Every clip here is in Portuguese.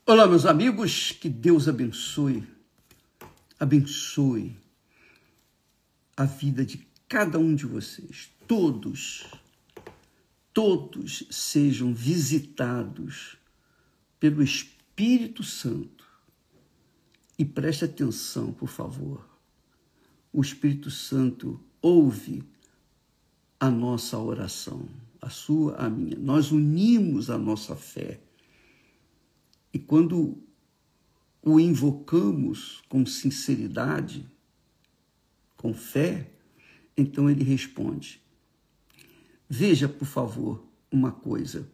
Olá, meus amigos, que Deus abençoe a vida de cada um de vocês. Todos sejam visitados pelo Espírito Santo. E preste atenção, por favor. O Espírito Santo ouve a nossa oração, a sua, a minha. Nós unimos a nossa fé. E quando o invocamos com sinceridade, com fé, então ele responde. Veja, por favor, uma coisa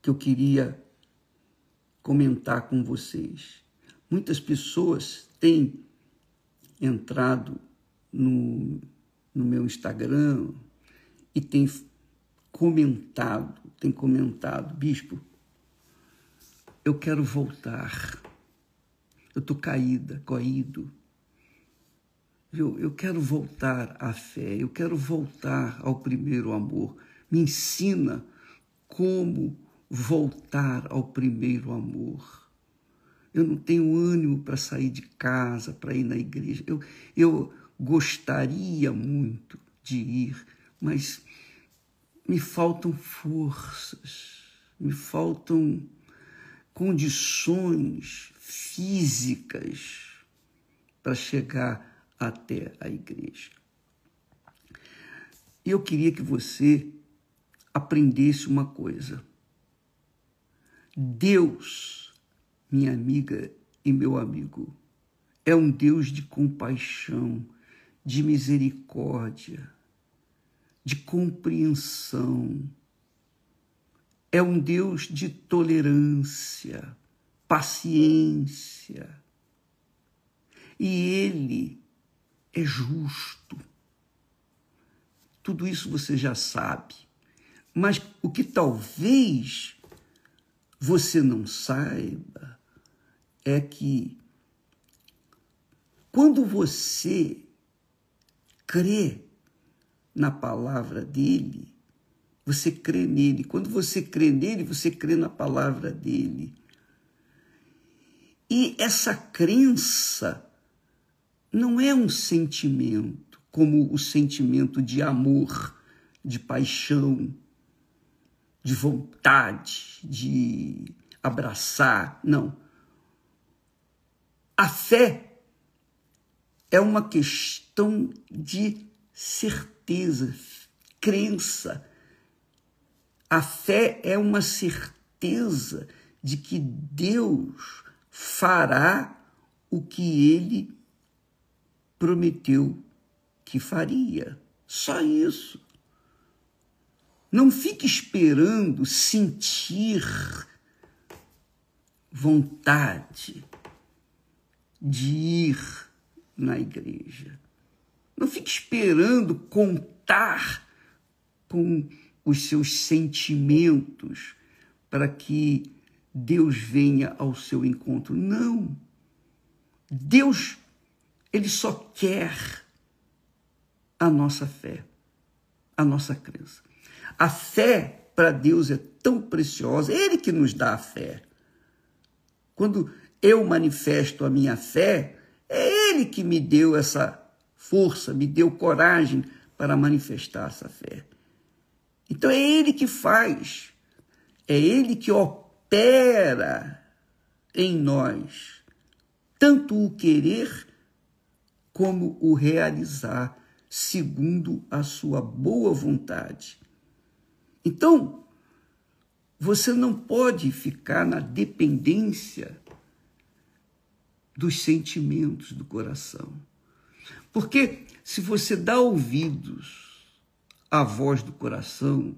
que eu queria comentar com vocês. Muitas pessoas têm entrado no meu Instagram e têm comentado, bispo, eu quero voltar, eu estou caído, eu quero voltar à fé, eu quero voltar ao primeiro amor. Me ensina como voltar ao primeiro amor. Eu não tenho ânimo para sair de casa, para ir na igreja. Eu gostaria muito de ir, mas me faltam forças, me faltam condições físicas para chegar até a igreja. E eu queria que você aprendesse uma coisa. Deus, minha amiga e meu amigo, é um Deus de compaixão, de misericórdia, de compreensão. É um Deus de tolerância, paciência. E Ele é justo. Tudo isso você já sabe. Mas o que talvez você não saiba é que quando você crê na palavra dele, você crê nele. Quando você crê nele, você crê na palavra dele. E essa crença não é um sentimento, como o sentimento de amor, de paixão, de vontade, de abraçar. Não. A fé é uma questão de certeza, crença. A fé é uma certeza de que Deus fará o que Ele prometeu que faria. Só isso. Não fique esperando sentir vontade de ir na igreja. Não fique esperando contar com os seus sentimentos para que Deus venha ao seu encontro. Não. Deus, Ele só quer a nossa fé, a nossa crença. A fé para Deus é tão preciosa, é Ele que nos dá a fé. Quando eu manifesto a minha fé, é Ele que me deu essa força, me deu coragem para manifestar essa fé. Então é Ele que faz, é Ele que opera em nós, tanto o querer como o realizar, segundo a sua boa vontade. Então, você não pode ficar na dependência dos sentimentos do coração. Porque se você dá ouvidos à voz do coração,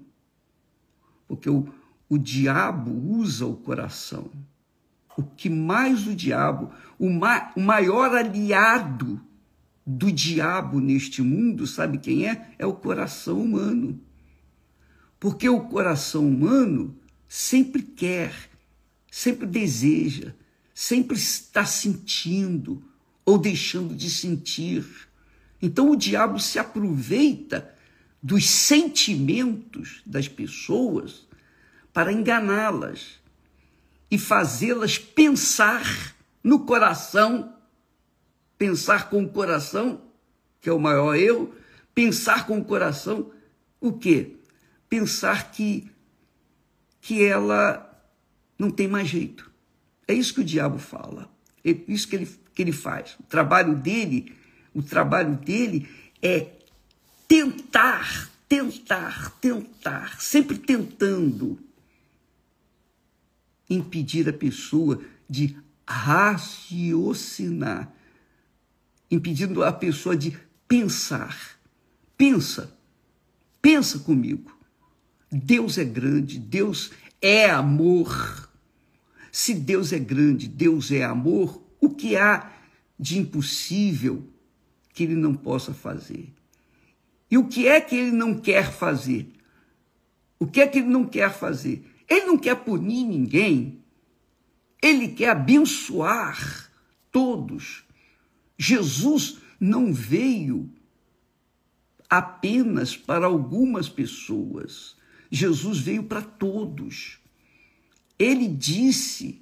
porque o diabo usa o coração, o que mais o diabo, o maior aliado do diabo neste mundo, sabe quem é? É o coração humano. Porque o coração humano sempre quer, sempre deseja, sempre está sentindo ou deixando de sentir. Então o diabo se aproveita dos sentimentos das pessoas para enganá-las. e fazê-las pensar no coração, pensar com o coração, que é o maior erro, pensar com o coração, o quê? Pensar que ela não tem mais jeito. É isso que o diabo fala, é isso que ele faz. O trabalho dele é tentar, sempre tentando impedir a pessoa de raciocinar, impedindo a pessoa de pensar. Pensa comigo. Deus é grande, Deus é amor. Se Deus é grande, Deus é amor, o que há de impossível que ele não possa fazer? E o que é que ele não quer fazer? O que é que ele não quer fazer? Ele não quer punir ninguém. Ele quer abençoar todos. Jesus não veio apenas para algumas pessoas. Jesus veio para todos. Ele disse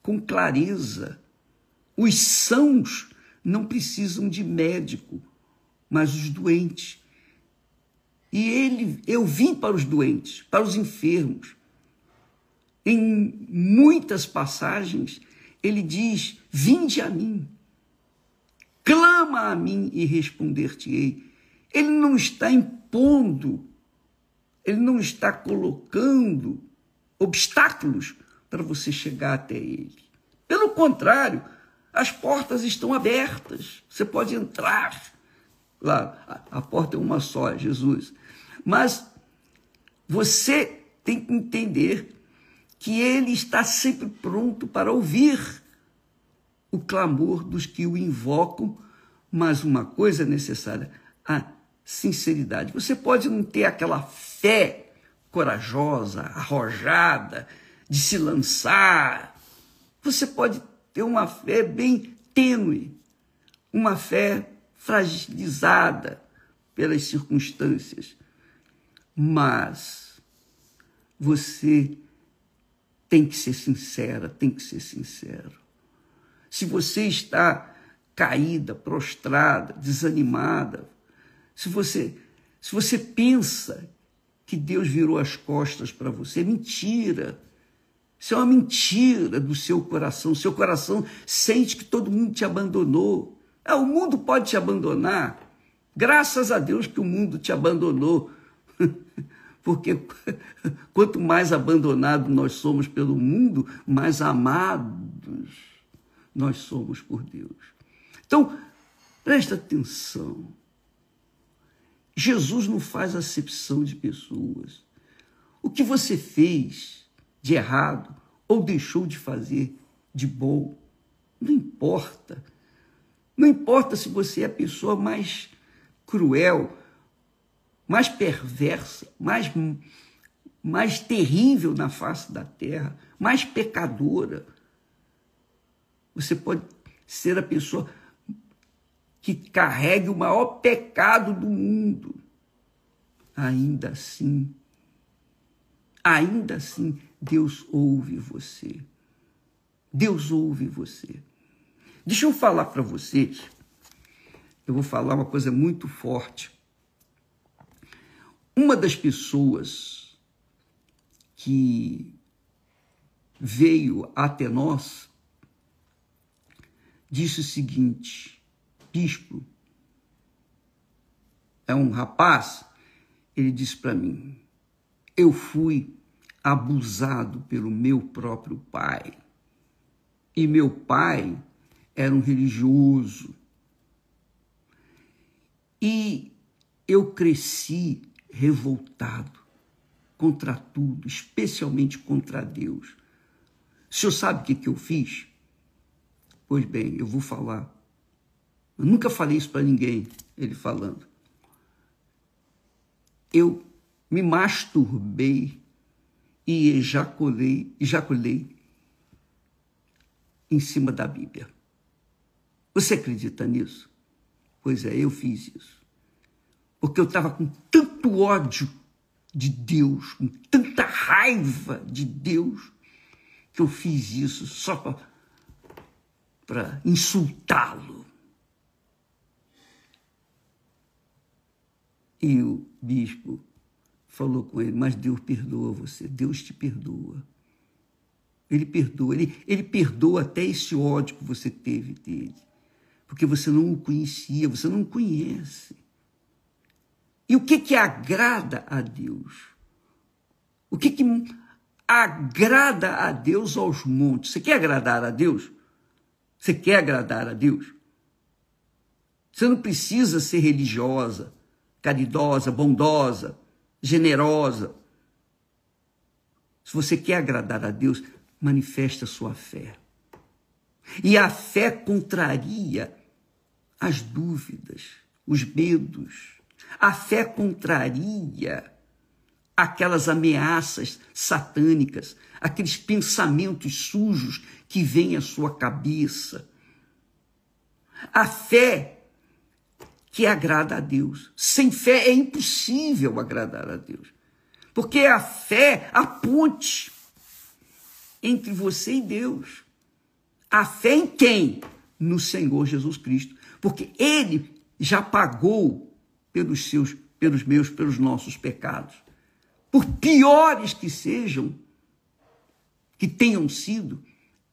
com clareza: os sãos não precisam de médico, mas os doentes. E eu vim para os doentes, para os enfermos. Em muitas passagens, ele diz: vinde a mim, clama a mim e responder-te-ei. Ele não está impondo, ele não está colocando obstáculos para você chegar até ele. Pelo contrário, as portas estão abertas, você pode entrar. Lá, a porta é uma só, é Jesus. Mas você tem que entender que ele está sempre pronto para ouvir o clamor dos que o invocam, mas uma coisa é necessária: a sinceridade. Você pode não ter aquela fé corajosa, arrojada, de se lançar. Você pode ter uma fé bem tênue, uma fé fragilizada pelas circunstâncias. Mas você tem que ser sincera, tem que ser sincero. Se você está caída, prostrada, desanimada, se você pensa que Deus virou as costas para você, é mentira. Isso é uma mentira do seu coração. Seu coração sente que todo mundo te abandonou. O mundo pode te abandonar. Graças a Deus que o mundo te abandonou. Porque quanto mais abandonado nós somos pelo mundo, mais amados nós somos por Deus. Então, presta atenção. Jesus não faz acepção de pessoas. O que você fez de errado ou deixou de fazer de bom, não importa. Não importa se você é a pessoa mais cruel, mais perversa, mais terrível na face da terra, mais pecadora. Você pode ser a pessoa que carregue o maior pecado do mundo. Ainda assim, Deus ouve você. Deus ouve você. Deixa eu falar para vocês, eu vou falar uma coisa muito forte. Uma das pessoas que veio até nós disse o seguinte: bispo, é um rapaz, ele disse para mim: eu fui abusado pelo meu próprio pai. E meu pai era um religioso. E eu cresci revoltado contra tudo, especialmente contra Deus. O senhor sabe o que eu fiz? Pois bem, eu vou falar. Eu nunca falei isso para ninguém, ele falando. Eu me masturbei e ejaculei em cima da Bíblia. Você acredita nisso? Pois é, eu fiz isso. Porque eu estava com tanto ódio de Deus, com tanta raiva de Deus, que eu fiz isso só para insultá-lo. E o bispo falou com ele, mas Deus perdoa você, Deus te perdoa. Ele perdoa, ele perdoa até esse ódio que você teve dele, porque você não o conhecia, você não o conhece. E o que agrada a Deus? O que agrada a Deus aos montes? Você quer agradar a Deus? Você quer agradar a Deus? Você não precisa ser religiosa, caridosa, bondosa, generosa. Se você quer agradar a Deus, manifeste a sua fé. E a fé contraria as dúvidas, os medos. A fé contraria aquelas ameaças satânicas, aqueles pensamentos sujos que vêm à sua cabeça. A fé que agrada a Deus. Sem fé é impossível agradar a Deus. Porque a fé, a ponte entre você e Deus. A fé em quem? No Senhor Jesus Cristo. Porque Ele já pagou pelos meus, pelos nossos pecados. Por piores que sejam, que tenham sido,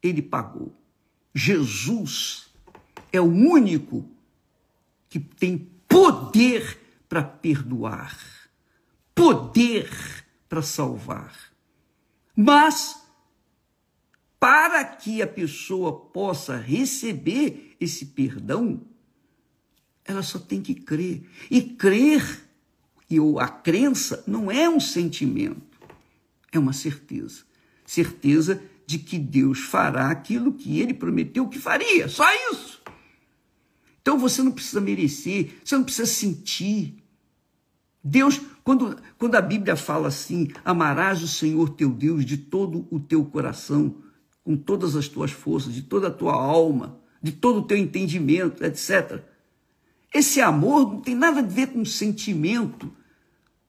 Ele pagou. Jesus é o único que tem poder para perdoar, poder para salvar. Mas, para que a pessoa possa receber esse perdão, ela só tem que crer. E crer, a crença, não é um sentimento, é uma certeza. Certeza de que Deus fará aquilo que Ele prometeu que faria, só isso. Então você não precisa merecer, você não precisa sentir. Deus, quando a Bíblia fala assim, amarás o Senhor teu Deus de todo o teu coração, com todas as tuas forças, de toda a tua alma, de todo o teu entendimento, etc. Esse amor não tem nada a ver com o sentimento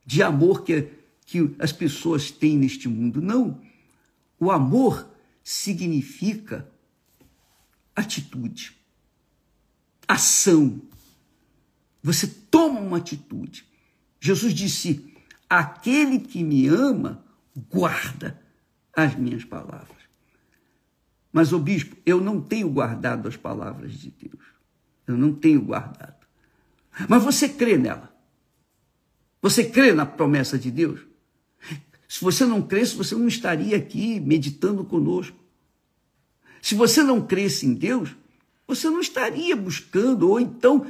de amor que as pessoas têm neste mundo. Não. O amor significa atitude, ação. Você toma uma atitude. Jesus disse, aquele que me ama, guarda as minhas palavras. Mas, ô bispo, eu não tenho guardado as palavras de Deus. Eu não tenho guardado. Mas você crê nela? Você crê na promessa de Deus? Se você não cresce, você não estaria aqui meditando conosco. Se você não cresce em Deus, você não estaria buscando ou então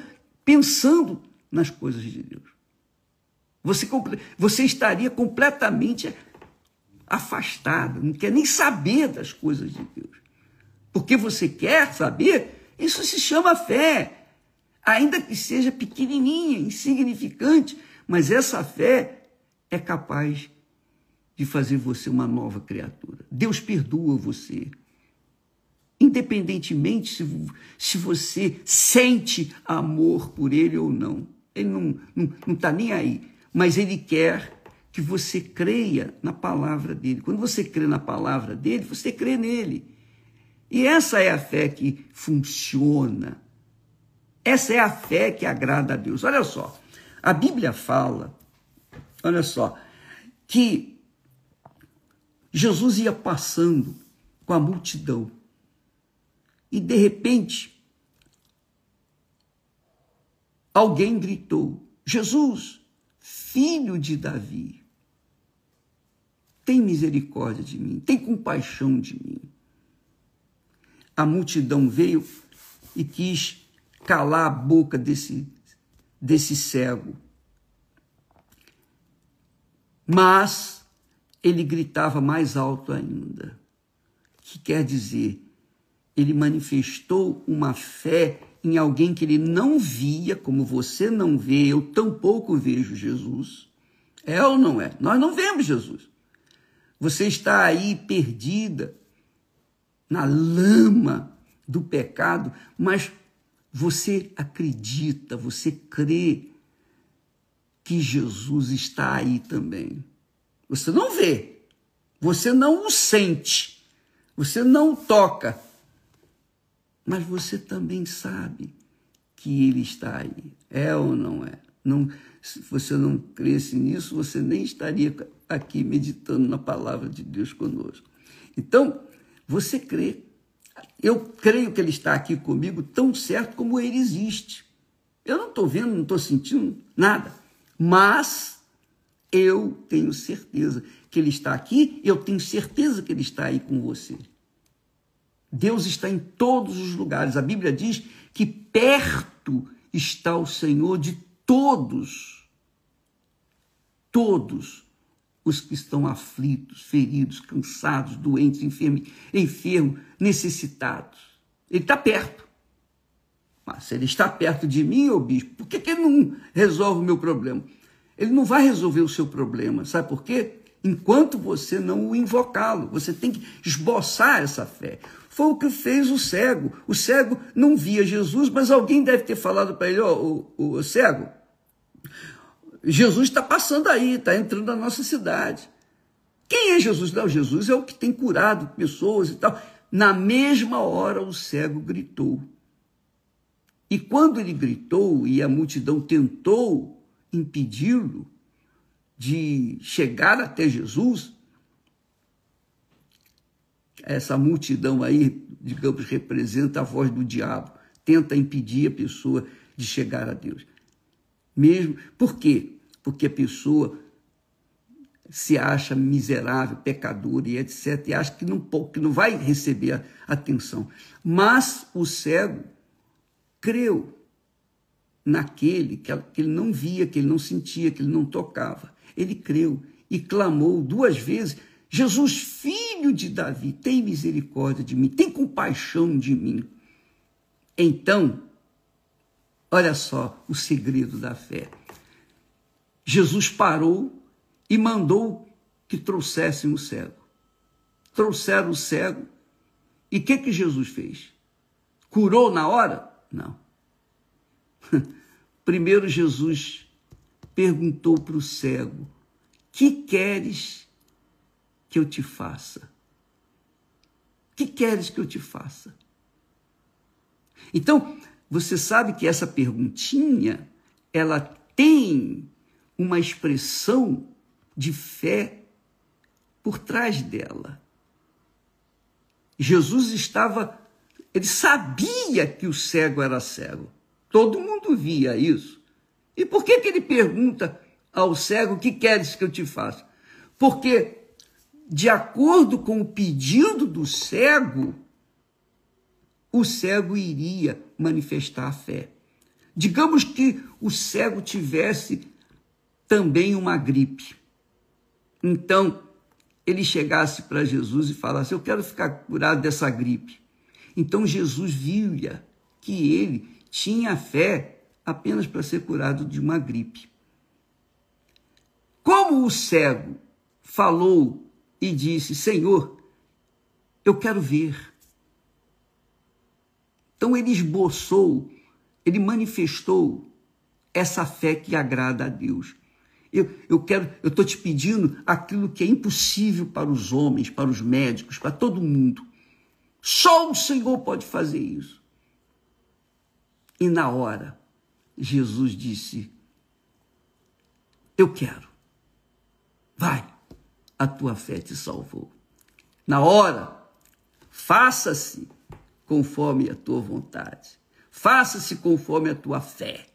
pensando nas coisas de Deus. Você estaria completamente afastado, não quer nem saber das coisas de Deus. Porque você quer saber, isso se chama fé. Ainda que seja pequenininha, insignificante, mas essa fé é capaz de fazer você uma nova criatura. Deus perdoa você. Independentemente se você sente amor por Ele ou não. Ele não está nem aí. Mas Ele quer que você creia na palavra dEle. Quando você crê na palavra dEle, você crê nele. E essa é a fé que funciona. Essa é a fé que agrada a Deus. Olha só, a Bíblia fala, olha só, que Jesus ia passando com a multidão e, de repente, alguém gritou, Jesus, filho de Davi, tem misericórdia de mim, tem compaixão de mim. A multidão veio e quis calar a boca desse cego. Mas ele gritava mais alto ainda. Que quer dizer, ele manifestou uma fé em alguém que ele não via, como você não vê, eu tampouco vejo Jesus. É ou não é? Nós não vemos Jesus. Você está aí perdida na lama do pecado, mas você acredita, você crê que Jesus está aí também. Você não vê, você não o sente, Você não toca, mas você também sabe que ele está aí. É ou não é? Não, se você não cresce nisso, você nem estaria aqui meditando na palavra de Deus conosco. Então, você crê. Eu creio que ele está aqui comigo tão certo como ele existe. Eu não estou vendo, não estou sentindo nada, mas eu tenho certeza que ele está aqui e eu tenho certeza que ele está aí com você. Deus está em todos os lugares. A Bíblia diz que perto está o Senhor de todos os que estão aflitos, feridos, cansados, doentes, enfermos, necessitados. Ele está perto. Mas se ele está perto de mim, ô bispo, por que ele não resolve o meu problema? Ele não vai resolver o seu problema. Sabe por quê? Enquanto você não o invocá-lo, você tem que esboçar essa fé. Foi o que fez o cego. O cego não via Jesus, mas alguém deve ter falado para ele, o cego, Jesus está passando aí, está entrando na nossa cidade. Quem é Jesus? Não, Jesus é o que tem curado pessoas e tal. Na mesma hora o cego gritou. E quando ele gritou e a multidão tentou impedi-lo de chegar até Jesus, essa multidão aí, digamos, representa a voz do diabo, tenta impedir a pessoa de chegar a Deus. Mesmo, por quê? Porque a pessoa se acha miserável, pecador e etc, e acha que não vai receber a atenção. Mas o cego creu naquele que ele não via, que ele não sentia, que ele não tocava. Ele creu e clamou 2 vezes, Jesus, filho de Davi, tem misericórdia de mim, tem compaixão de mim. Então, olha só o segredo da fé. Jesus parou e mandou que trouxessem o cego. Trouxeram o cego. E o que Jesus fez? Curou na hora? Não. Primeiro Jesus perguntou para o cego, que queres que eu te faça? Que queres que eu te faça? Então, você sabe que essa perguntinha, ela tem uma expressão de fé por trás dela. Jesus ele sabia que o cego era cego. Todo mundo via isso. E por que ele pergunta ao cego, o que queres que eu te faça? Porque, de acordo com o pedido do cego, o cego iria manifestar a fé. Digamos que o cego tivesse também uma gripe. Então, ele chegasse para Jesus e falasse, eu quero ficar curado dessa gripe. Então, Jesus via que ele tinha fé apenas para ser curado de uma gripe. Como o cego falou e disse, Senhor, eu quero ver. Então ele esboçou, ele manifestou essa fé que agrada a Deus. Eu estou te pedindo aquilo que é impossível para os homens, para os médicos, para todo mundo. Só o Senhor pode fazer isso. E na hora, Jesus disse, eu quero. Vai, a tua fé te salvou. Na hora, faça-se conforme a tua vontade. Faça-se conforme a tua fé.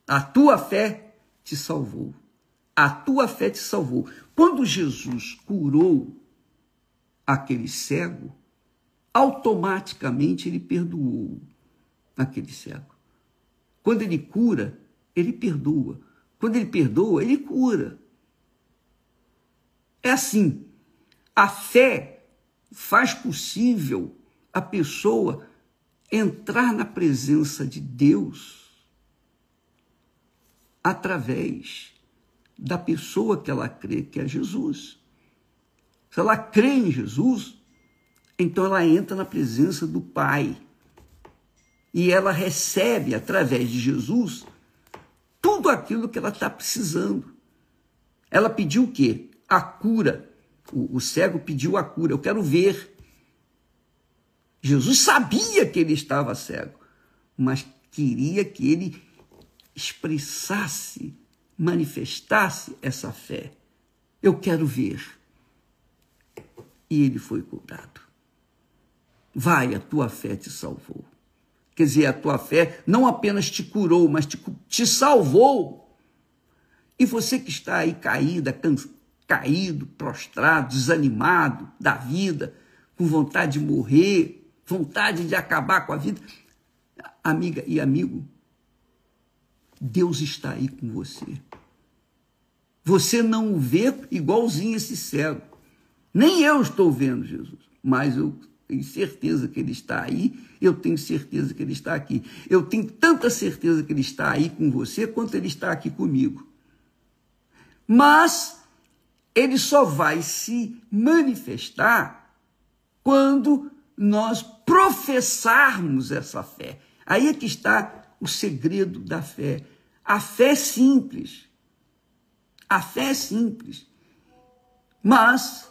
A tua fé te salvou. A tua fé te salvou. Quando Jesus curou aquele cego, automaticamente ele perdoou aquele cego. Quando ele cura, ele perdoa. Quando ele perdoa, ele cura. É assim, a fé faz possível a pessoa entrar na presença de Deus através da pessoa que ela crê, que é Jesus. Se ela crê em Jesus, então ela entra na presença do Pai. E ela recebe, através de Jesus, tudo aquilo que ela está precisando. Ela pediu o quê? A cura. O cego pediu a cura, eu quero ver. Jesus sabia que ele estava cego, mas queria que ele expressasse, manifestasse essa fé. Eu quero ver. E ele foi curado. Vai, a tua fé te salvou. Quer dizer, a tua fé não apenas te curou, mas te salvou. E você que está aí caído, prostrado, desanimado da vida, com vontade de morrer, vontade de acabar com a vida, amiga e amigo, Deus está aí com você. Você não o vê igualzinho esse cego. Nem eu estou vendo Jesus, mas eu tenho certeza que ele está aí, eu tenho certeza que ele está aqui. Eu tenho tanta certeza que ele está aí com você, quanto ele está aqui comigo. Mas ele só vai se manifestar quando nós professarmos essa fé. Aí é que está o segredo da fé. A fé é simples. A fé é simples. Mas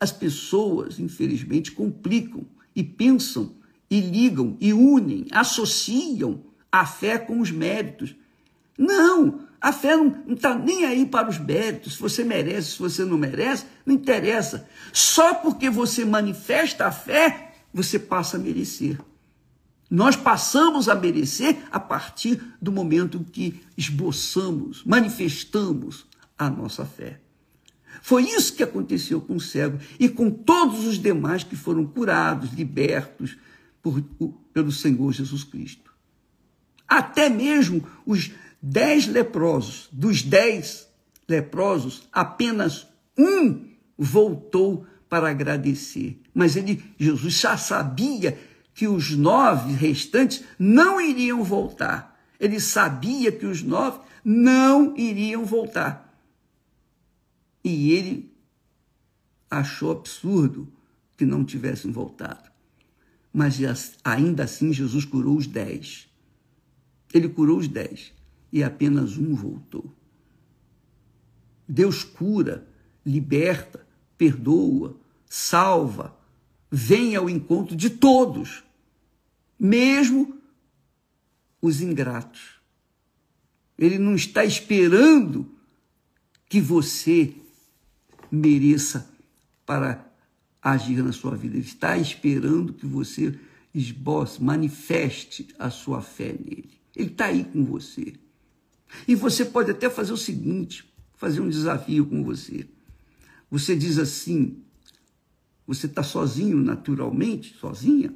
as pessoas, infelizmente, complicam e pensam e ligam e unem, associam a fé com os méritos. Não, a fé não está nem aí para os méritos. Se você merece, se você não merece, não interessa. Só porque você manifesta a fé, você passa a merecer. Nós passamos a merecer a partir do momento que esboçamos, manifestamos a nossa fé. Foi isso que aconteceu com o cego e com todos os demais que foram curados, libertos pelo Senhor Jesus Cristo. Até mesmo os 10 leprosos, dos 10 leprosos, apenas um voltou para agradecer. Mas Jesus já sabia que os 9 restantes não iriam voltar. Ele sabia que os 9 não iriam voltar. E ele achou absurdo que não tivessem voltado. Mas ainda assim Jesus curou os 10. Ele curou os 10 e apenas um voltou. Deus cura, liberta, perdoa, salva, vem ao encontro de todos, mesmo os ingratos. Ele não está esperando que você mereça para agir na sua vida. Ele está esperando que você esboce, manifeste a sua fé nele. Ele está aí com você. E você pode até fazer o seguinte, fazer um desafio com você. Você diz assim, você está sozinho naturalmente, sozinha,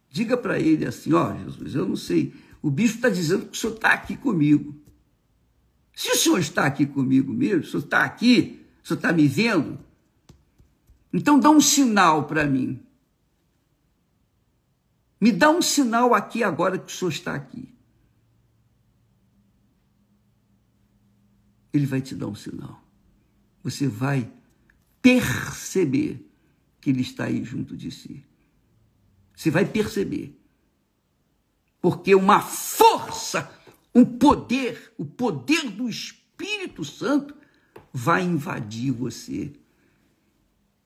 diga para ele assim, Jesus, eu não sei, o bispo está dizendo que o senhor está aqui comigo. Se o senhor está aqui comigo mesmo, o senhor está aqui, o senhor está me vendo, então dá um sinal para mim. Me dá um sinal aqui agora que o senhor está aqui. Ele vai te dar um sinal. Você vai perceber que ele está aí junto de si. Você vai perceber. Porque uma força, um poder, o poder do Espírito Santo vai invadir você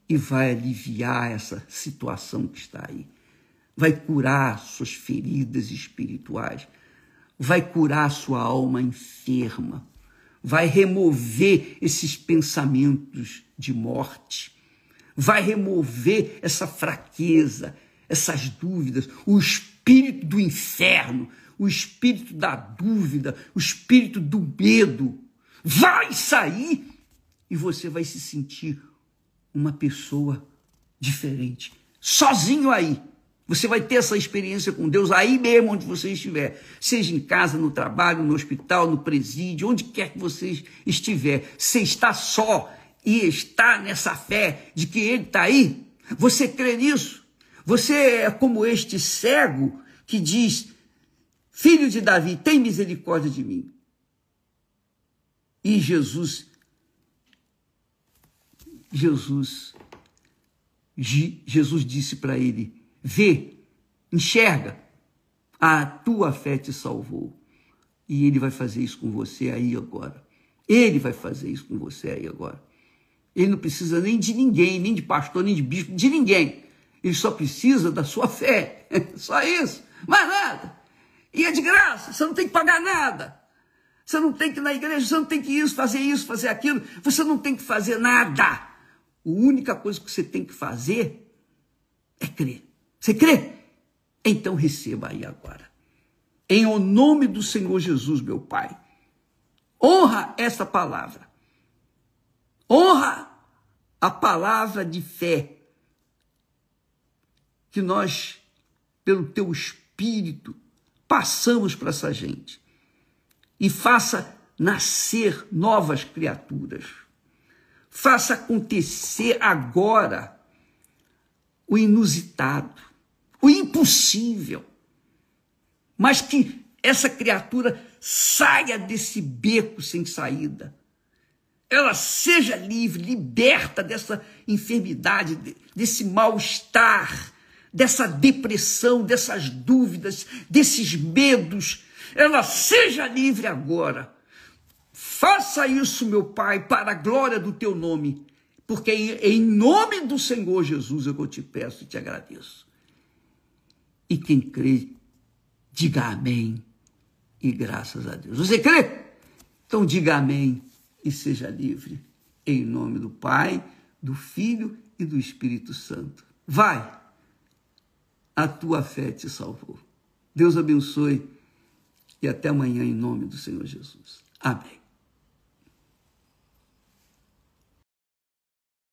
e vai aliviar essa situação que está aí. Vai curar suas feridas espirituais, vai curar sua alma enferma, vai remover esses pensamentos de morte, vai remover essa fraqueza, essas dúvidas, o espírito do inferno, o espírito da dúvida, o espírito do medo, vai sair e você vai se sentir uma pessoa diferente, sozinho aí. Você vai ter essa experiência com Deus aí mesmo onde você estiver, seja em casa, no trabalho, no hospital, no presídio, onde quer que você estiver. Você está só e está nessa fé de que Ele está aí. Você crê nisso? Você é como este cego que diz, filho de Davi, tem misericórdia de mim. E Jesus disse para ele, vê, enxerga, a tua fé te salvou. E ele vai fazer isso com você aí agora. Ele vai fazer isso com você aí agora. Ele não precisa nem de ninguém, nem de pastor, nem de bispo, de ninguém. Ele só precisa da sua fé. Só isso. Mais nada. E é de graça. Você não tem que pagar nada. Você não tem que ir na igreja, você não tem que isso, fazer aquilo. Você não tem que fazer nada. A única coisa que você tem que fazer é crer. Você crê? Então receba aí agora. Em o nome do Senhor Jesus, meu Pai. Honra essa palavra. Honra a palavra de fé que nós, pelo teu Espírito, passamos para essa gente. E faça nascer novas criaturas. Faça acontecer agora o inusitado, o impossível. Mas que essa criatura saia desse beco sem saída. Ela seja livre, liberta dessa enfermidade, desse mal-estar, dessa depressão, dessas dúvidas, desses medos. Ela seja livre agora. Faça isso, meu Pai, para a glória do teu nome, porque em nome do Senhor Jesus eu te peço e te agradeço. E quem crê, diga amém e graças a Deus. Você crê? Então diga amém e seja livre, em nome do Pai, do Filho e do Espírito Santo. Vai, a tua fé te salvou. Deus abençoe e até amanhã em nome do Senhor Jesus. Amém.